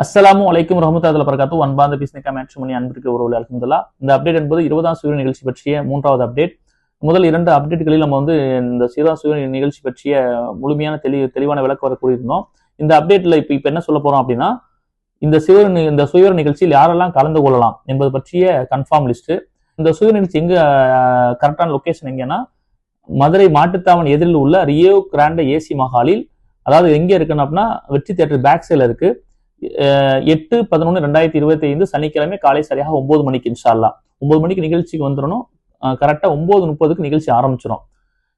அஸ்ஸலாமு அலைக்கும் வரஹ்மத்துல்லாஹி வபரகாத்துஹு. அன்பார்ந்த பிஸ்னிகா மேட்ச்மணி அன்பிற்கு உறவுகளே அல்ஹம்துலில்லாஹ். இந்த அப்டேட் என்பது 20ஆம் சூரிய நிகழ்ச்சி பற்றிய 3வது அப்டேட். முதல் 2 அப்டேட்களில் நம்ம இந்த 20ஆம் சூரிய நிகழ்ச்சி பற்றிய முழுமையான தெளிவான விளக்கம் வர கூறியிருந்தோம். இந்த அப்டேட்ல இப்ப என்ன சொல்ல போறோம் அப்படின்னா, இந்த சுயர நிகழ்ச்சியில் யாரெல்லாம் கலந்து கொள்ளலாம் என்பது பற்றிய கன்ஃபார்ம் லிஸ்ட். இந்த சுய நிகழ்ச்சி எங்க கரெக்டான லொகேஷன் எங்கன்னா, மதுரை மாட்டுத்தாவணி எதிரில் உள்ள ரியோ கிராண்டே ஏசி மஹாலில், அதாவது எங்க இருக்குன்னு அப்படின்னா வெற்றி தியேட்டர் பேக் சைட்ல இருக்கு. 8/11/2025 சனிக்கிழமை காலை சரியாக 9 மணிக்கு இன்ஷா அல்லாஹ் 9 மணிக்கு நிகழ்ச்சிக்கு வந்துடணும். கரெக்டா 9:30க்கு நிகழ்ச்சி ஆரம்பிச்சிடும்.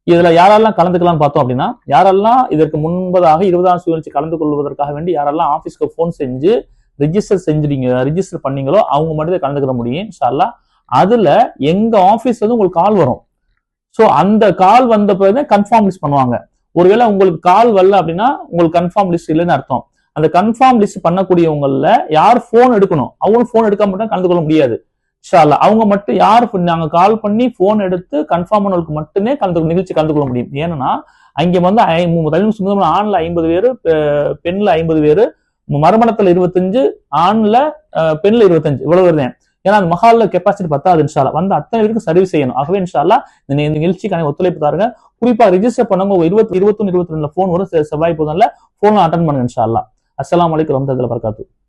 இதுல யாரெல்லாம் கலந்துக்கலாம்னு பார்த்தோம் அப்படின்னா, யாரெல்லாம் இதற்கு முன்பதாக 20ஆம் நிகழ்ச்சி கலந்து கொள்வதற்காக வேண்டி யாரெல்லாம் ஆபீஸ்க்கு போன் செஞ்சு ரிஜிஸ்டர் பண்ணீங்களோ அவங்க மட்டும் கலந்துக்கிற முடியும் இன்ஷா அல்லாஹ். அதுல எங்க ஆபீஸ்ல இருந்து உங்களுக்கு கால் வரும். சோ அந்த கால் வந்த பிறகு கன்ஃபார்ம் லிஸ்ட் பண்ணுவாங்க. ஒருவேளை உங்களுக்கு கால் வரல அப்படின்னா உங்களுக்கு கன்ஃபார்ம் லிஸ்ட் இல்லைன்னு அர்த்தம். அந்த கன்ஃபார்ம் லிஸ்ட் பண்ணக்கூடியவங்கள யார் போன் எடுக்கணும், அவங்களும் போன் எடுக்காம மட்டும் கலந்து கொள்ள முடியாது இன்ஷா அல்லாஹ். அவங்க மட்டும் யார் நாங்க கால் பண்ணி போன் எடுத்து கன்ஃபார்ம் பண்ணவங்களுக்கு மட்டுமே நிகழ்ச்சி கலந்து கொள்ள முடியும். ஏன்னா அங்க ஆண்ல 50 பேரு, பெண்ல 50 பேரு, மறுமணத்துல 25, ஆண்ல பெண்ல 25, இவ்வளவு வருது. ஏன்னா அந்த மஹால்ல கெப்பாசிட்டி பத்தாது இன்ஷா அல்லாஹ். வந்து அத்தனை பேருக்கு சர்வீஸ் செய்யணும். ஆகவே இன்ஷா அல்லாஹ் இந்த நிகழ்ச்சிக்கான ஒத்துழைப்பு தாருங்க. குறிப்பா ரிஜிஸ்டர் பண்ணவங்க 21, 22 போன் வரும். செவ்வாய் புதன்ல போன் அட்டன் பண்ணுங்க இன்ஷா அல்லாஹ். அஸ்ஸலாமு அலைக்கும் வரஹ்மத்துல்லாஹி வபரகாத்துஹு.